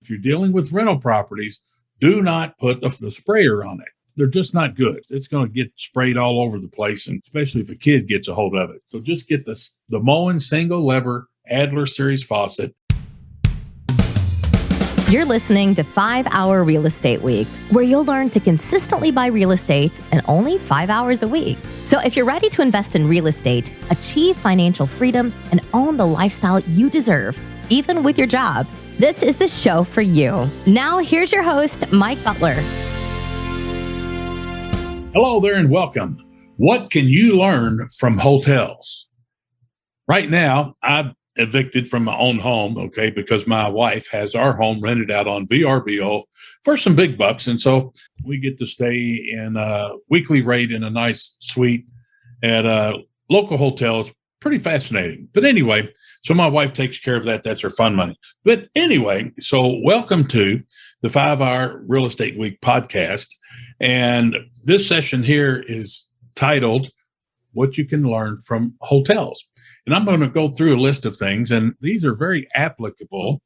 If you're dealing with rental properties, do not put the sprayer on it. They're just not good. It's going to get sprayed all over the place, and especially if a kid gets a hold of it. So just get the Moen single lever Adler series faucet. You're listening to 5 Hour Real Estate Week, where you'll learn to consistently buy real estate in only 5 hours a week. So if you're ready to invest in real estate, achieve financial freedom, and own the lifestyle you deserve, even with your job, this is the show for you. Now, here's your host, Mike Butler. Hello there and welcome. What can you learn from hotels? Right now, I've evicted from my own home, okay, because my wife has our home rented out on VRBO for some big bucks. And so we get to stay in a weekly rate in a nice suite at a local hotel. It's pretty fascinating. But anyway, so my wife takes care of that. That's her fun money. But anyway, so welcome to the 5 Hour Real Estate Week podcast. And this session here is titled, What You Can Learn from Hotels. And I'm going to go through a list of things, and these are very applicable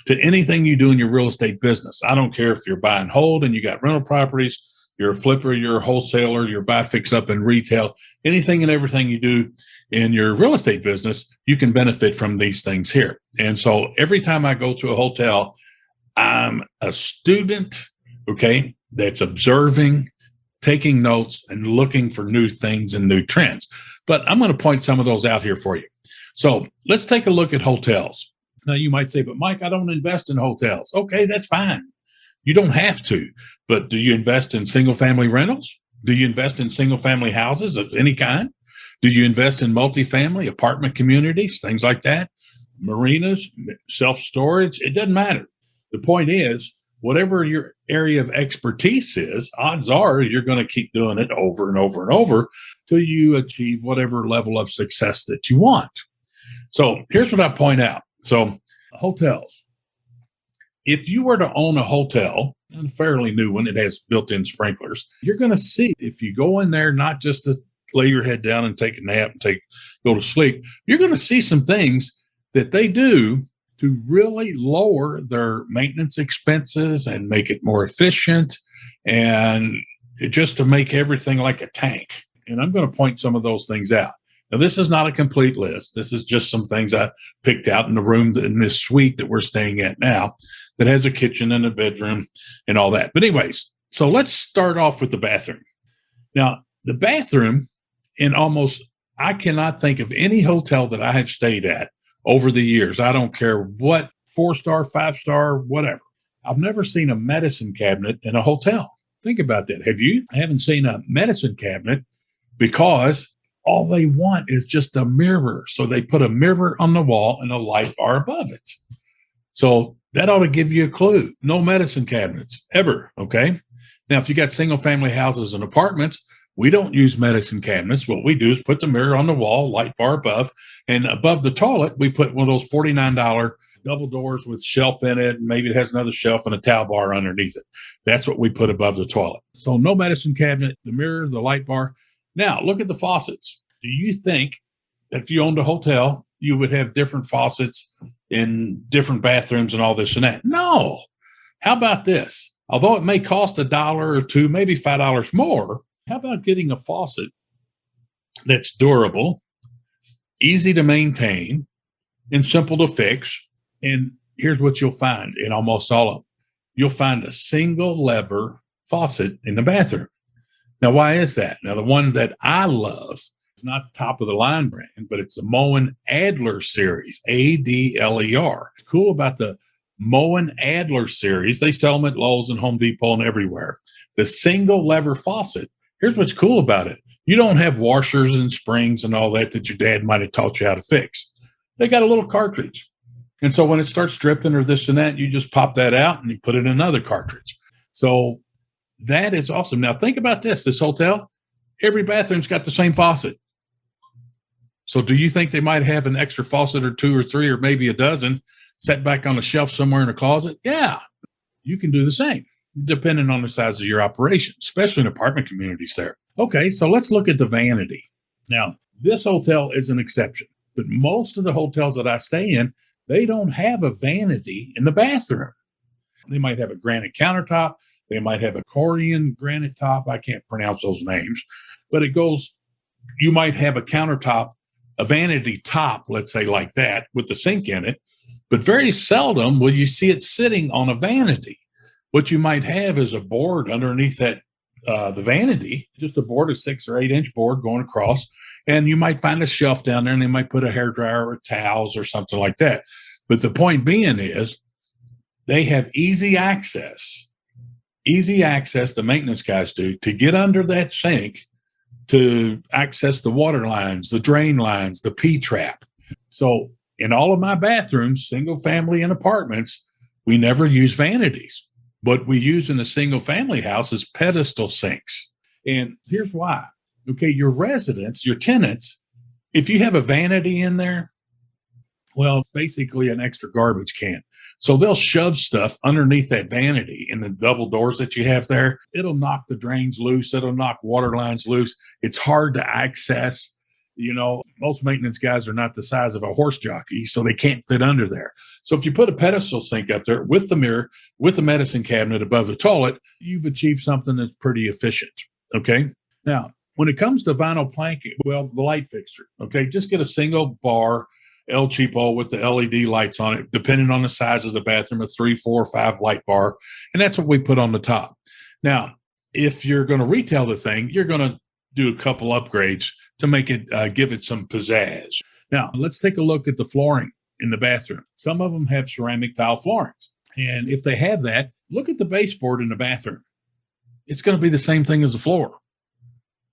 to anything you do in your real estate business. I don't care if you're buy and hold and you got rental properties, you're a flipper, you're a wholesaler, you're buy, fix up, and retail. Anything and everything you do in your real estate business, you can benefit from these things here. And so every time I go to a hotel, I'm a student, okay, that's observing, taking notes, and looking for new things and new trends. But I'm going to point some of those out here for you. So let's take a look at hotels. Now, you might say, but Mike, I don't invest in hotels. Okay, that's fine. You don't have to. But do you invest in single-family rentals? Do you invest in single-family houses of any kind? Do you invest in multifamily apartment communities, things like that? Marinas, self-storage? It doesn't matter. The point is, whatever your area of expertise is, odds are you're going to keep doing it over and over and over till you achieve whatever level of success that you want. So here's what I point out. So hotels. If you were to own a hotel, and a fairly new one, it has built-in sprinklers, you're going to see if you go in there not just to lay your head down and take a nap and go to sleep, you're going to see some things that they do to really lower their maintenance expenses and make it more efficient, and just to make everything like a tank. And I'm going to point some of those things out. Now, this is not a complete list. This is just some things I picked out in the room, in this suite that we're staying at now, that has a kitchen and a bedroom and all that. But anyways, so let's start off with the bathroom. Now, the bathroom I cannot think of any hotel that I have stayed at over the years. I don't care what, 4-star, 5-star, whatever. I've never seen a medicine cabinet in a hotel. Think about that. Have you? I haven't seen a medicine cabinet because all they want is just a mirror. So they put a mirror on the wall and a light bar above it. So that ought to give you a clue. No medicine cabinets ever. Okay. Now, if you got single family houses and apartments, we don't use medicine cabinets. What we do is put the mirror on the wall, light bar above, and above the toilet, we put one of those $49 double doors with shelf in it. And maybe it has another shelf and a towel bar underneath it. That's what we put above the toilet. So no medicine cabinet, the mirror, the light bar. Now, look at the faucets. Do you think that if you owned a hotel, you would have different faucets in different bathrooms and all this and that? No. How about this? Although it may cost $1 or $2, maybe $5 more, how about getting a faucet that's durable, easy to maintain, and simple to fix? And here's what you'll find in almost all of them. You'll find a single lever faucet in the bathroom. Now, why is that? Now, the one that I love is not top of the line brand, but it's the Moen Adler series, Adler. It's cool about the Moen Adler series. They sell them at Lowe's and Home Depot and everywhere. The single lever faucet. Here's what's cool about it. You don't have washers and springs and all that your dad might have taught you how to fix. They got a little cartridge. And so when it starts dripping or this and that, you just pop that out and you put it in another cartridge. So that is awesome. Now think about this hotel, every bathroom's got the same faucet. So do you think they might have an extra faucet or 2 or 3 or maybe a dozen set back on a shelf somewhere in a closet? Yeah, you can do the same, depending on the size of your operation, especially in apartment communities there. Okay, so let's look at the vanity. Now, this hotel is an exception, but most of the hotels that I stay in, they don't have a vanity in the bathroom. They might have a granite countertop. They might have a Korean granite top. I can't pronounce those names, but you might have a countertop, a vanity top, let's say like that, with the sink in it, but very seldom will you see it sitting on a vanity. What you might have is a board underneath that, the vanity, just a board, a 6 or 8 inch board going across, and you might find a shelf down there, and they might put a hairdryer or towels or something like that. But the point being is they have easy access, the maintenance guys do, to get under that sink to access the water lines, the drain lines, the P-trap. So in all of my bathrooms, single family and apartments, we never use vanities. What we use in a single family house is pedestal sinks. And here's why. Okay, your residents, your tenants, if you have a vanity in there, well, basically an extra garbage can. So they'll shove stuff underneath that vanity in the double doors that you have there. It'll knock the drains loose. It'll knock water lines loose. It's hard to access. You know, most maintenance guys are not the size of a horse jockey, so they can't fit under there. So if you put a pedestal sink up there with the mirror, with the medicine cabinet above the toilet, you've achieved something that's pretty efficient. Okay. Now, when it comes to vinyl planking, well, the light fixture, okay, just get a single bar El Cheapo with the LED lights on it, depending on the size of the bathroom, a 3, 4, 5 light bar. And that's what we put on the top. Now, if you're going to retail the thing, you're going to do a couple upgrades to make it, give it some pizzazz. Now, let's take a look at the flooring in the bathroom. Some of them have ceramic tile floorings. And if they have that, look at the baseboard in the bathroom. It's going to be the same thing as the floor.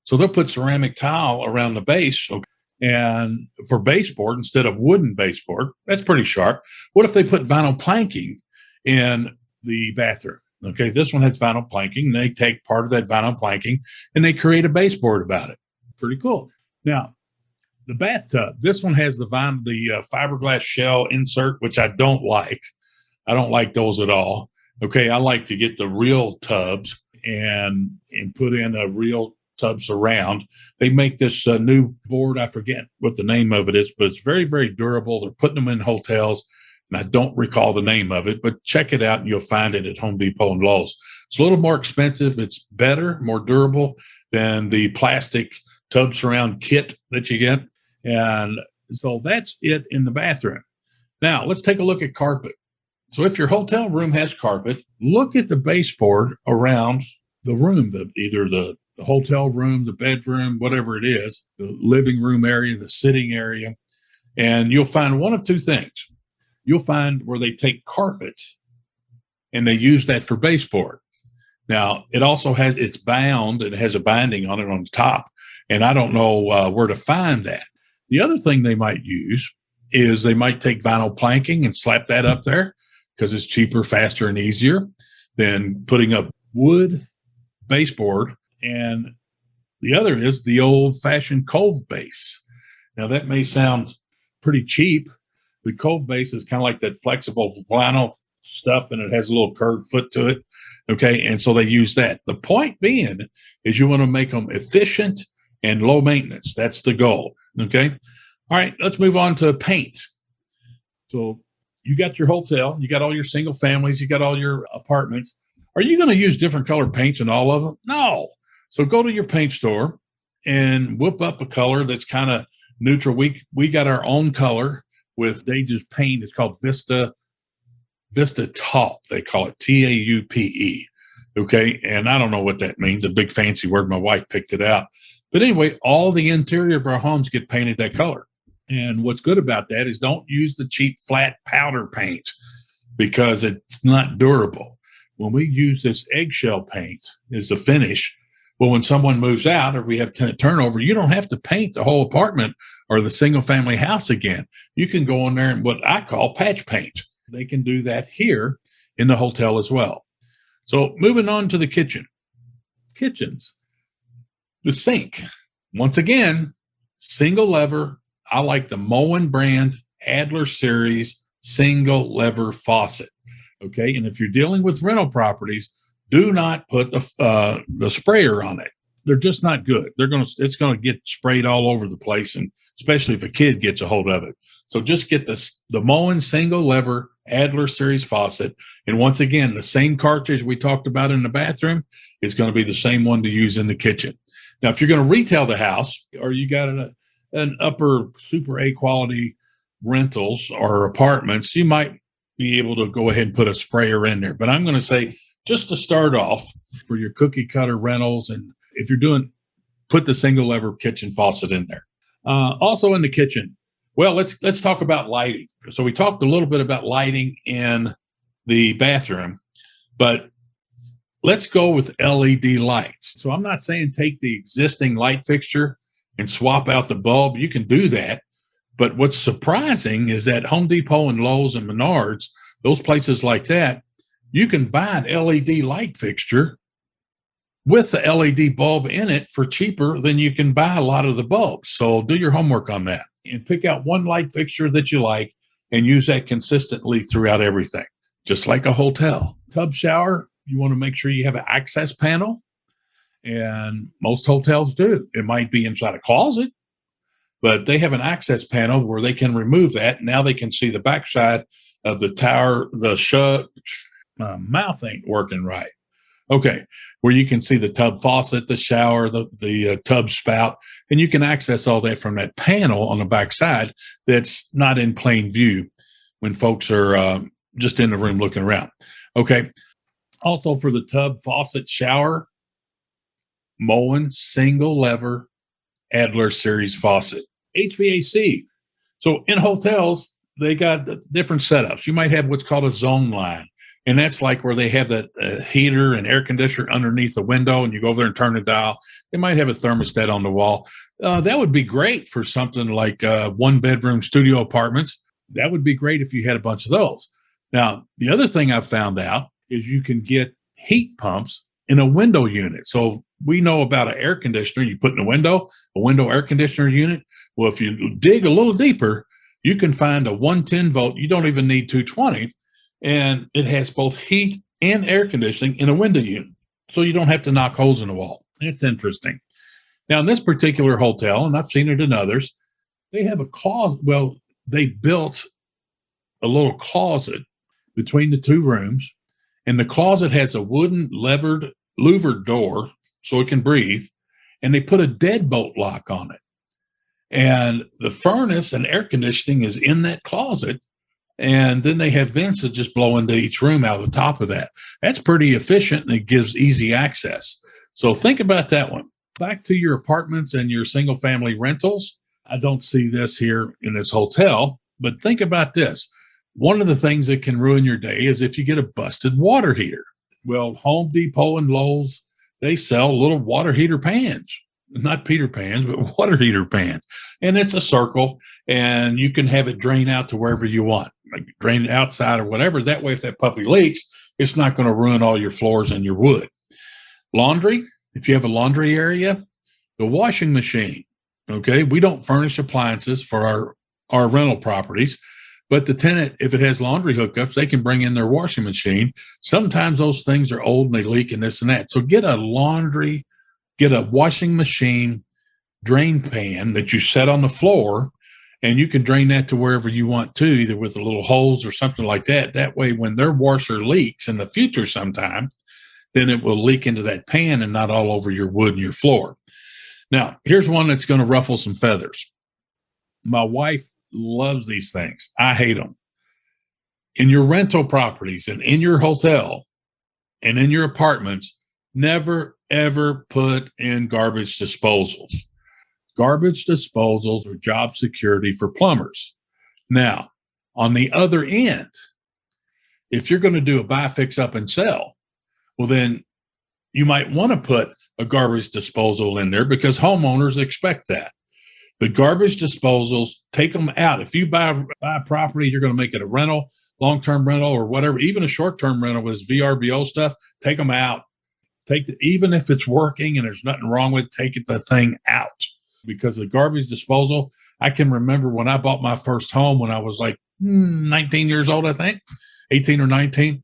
So they'll put ceramic tile around the base. Okay. And for baseboard, instead of wooden baseboard, that's pretty sharp. What if they put vinyl planking in the bathroom? Okay, this one has vinyl planking. They take part of that vinyl planking and they create a baseboard about it. Pretty cool. Now, the bathtub, this one has the fiberglass shell insert, which I don't like. I don't like those at all. Okay, I like to get the real tubs and put in a real tub surround. They make this new board. I forget what the name of it is, but it's very, very durable. They're putting them in hotels, and I don't recall the name of it, but check it out and you'll find it at Home Depot and Lowe's. It's a little more expensive. It's better, more durable than the plastic tub surround kit that you get. And so that's it in the bathroom. Now, let's take a look at carpet. So if your hotel room has carpet, look at the baseboard around the room, either the hotel room, the bedroom, whatever it is, the living room area, the sitting area, and you'll find one of two things. You'll find where they take carpet and they use that for baseboard. Now, it also it's bound, and it has a binding on it on the top, and I don't know where to find that. The other thing they might use is they might take vinyl planking and slap that up there because it's cheaper, faster, and easier than putting up wood baseboard. And the other is the old-fashioned cove base. Now, that may sound pretty cheap. The cove base is kind of like that flexible vinyl stuff, and it has a little curved foot to it. Okay, and so they use that. The point being is you want to make them efficient and low maintenance. That's the goal. Okay, all right, let's move on to paint. So you got your hotel, you got all your single families, you got all your apartments. Are you going to use different color paints in all of them? No. So go to your paint store and whip up a color that's kind of neutral. We got our own color with Dage's paint. It's called Vista Taupe. They call it Taupe. Okay. And I don't know what that means. A big fancy word. My wife picked it out. But anyway, all the interior of our homes get painted that color. And what's good about that is don't use the cheap flat powder paint because it's not durable. When we use this eggshell paint as a finish, well, when someone moves out or we have tenant turnover, you don't have to paint the whole apartment or the single family house again. You can go in there and what I call patch paint. They can do that here in the hotel as well. So moving on to the kitchens, the sink. Once again, single lever. I like the Moen brand Adler series single lever faucet. Okay. And if you're dealing with rental properties, do not put the sprayer on it. they're just not good. It's going to get sprayed all over the place, and especially if a kid gets a hold of it. So just get the Moen single lever Adler series faucet. And once again, the same cartridge we talked about in the bathroom is going to be the same one to use in the kitchen. Now, if you're going to retail the house, or you got an upper super A quality rentals or apartments, you might be able to go ahead and put a sprayer in there. But I'm going to say, just to start off, for your cookie cutter rentals, and if you're doing, put the single lever kitchen faucet in there. Also in the kitchen, well, let's talk about lighting. So we talked a little bit about lighting in the bathroom, but let's go with LED lights. So I'm not saying take the existing light fixture and swap out the bulb. You can do that. But what's surprising is that Home Depot and Lowe's and Menards, those places like that, you can buy an LED light fixture with the LED bulb in it for cheaper than you can buy a lot of the bulbs. So do your homework on that and pick out one light fixture that you like and use that consistently throughout everything. Just like a hotel. Tub shower, you want to make sure you have an access panel, and most hotels do. It might be inside a closet, but they have an access panel where they can remove that. Now they can see the backside of the tower. My mouth ain't working right. Okay, where you can see the tub faucet, the shower, the tub spout, and you can access all that from that panel on the backside that's not in plain view when folks are just in the room looking around. Okay, also for the tub faucet shower, Moen single lever Adler series faucet. HVAC. So in hotels, they got different setups. You might have what's called a zone line. And that's like where they have that heater and air conditioner underneath the window, and you go over there and turn the dial. They might have a thermostat on the wall. That would be great for something like one-bedroom studio apartments. That would be great if you had a bunch of those. Now, the other thing I've found out is you can get heat pumps in a window unit. So we know about an air conditioner you put in a window air conditioner unit. Well, if you dig a little deeper, you can find a 110 volt. You don't even need 220. And it has both heat and air conditioning in a window unit. So you don't have to knock holes in the wall. It's interesting. Now, in this particular hotel, and I've seen it in others, they have a closet. Well, they built a little closet between the two rooms, and the closet has a wooden louvered door so it can breathe, and they put a deadbolt lock on it. And the furnace and air conditioning is in that closet. And then they have vents that just blow into each room out of the top of that. That's pretty efficient, and it gives easy access. So think about that one. Back to your apartments and your single family rentals. I don't see this here in this hotel, but think about this. One of the things that can ruin your day is if you get a busted water heater. Well, Home Depot and Lowe's, they sell little water heater pans. Not Peter Pans, but water heater pans. And it's a circle, and you can have it drain out to wherever you want, like drain it outside or whatever. That way, if that puppy leaks, it's not going to ruin all your floors and your wood. Laundry, if you have a laundry area, the washing machine. Okay, we don't furnish appliances for our rental properties, but the tenant, if it has laundry hookups, they can bring in their washing machine. Sometimes those things are old and they leak and this and that. So get a washing machine drain pan that you set on the floor, and you can drain that to wherever you want to, either with the little holes or something like that. That way, when their washer leaks in the future sometime, then it will leak into that pan and not all over your wood and your floor. Now, here's one that's going to ruffle some feathers. My wife loves these things. I hate them. In your rental properties and in your hotel and in your apartments, never, ever put in garbage disposals. Garbage disposals are job security for plumbers. Now, on the other end, if you're going to do a buy, fix, up, and sell, well, then you might want to put a garbage disposal in there because homeowners expect that. But garbage disposals, take them out. If you buy a property, you're going to make it a rental, long-term rental, or whatever, even a short-term rental with VRBO stuff, take them out. Even if it's working and there's nothing wrong with it, take the thing out. Because the garbage disposal, I can remember when I bought my first home when I was like 19 years old, I think, 18 or 19,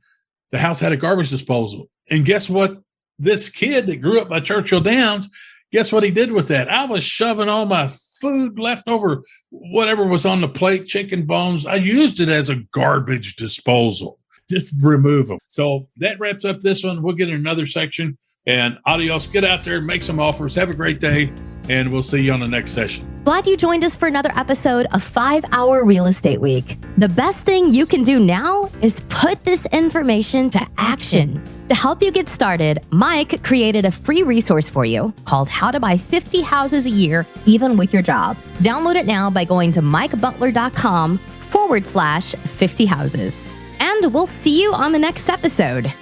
the house had a garbage disposal. And guess what? This kid that grew up by Churchill Downs, Guess what he did with that? I was shoving all my food leftover, whatever was on the plate, chicken bones. I used it as a garbage disposal. Just remove them. So that wraps up this one. We'll get in another section. And adios. Get out there, make some offers. Have a great day. And we'll see you on the next session. Glad you joined us for another episode of 5-Hour Real Estate Week. The best thing you can do now is put this information to action. To help you get started, Mike created a free resource for you called How to Buy 50 Houses a Year, Even with Your Job. Download it now by going to mikebutler.com/50 houses. And we'll see you on the next episode.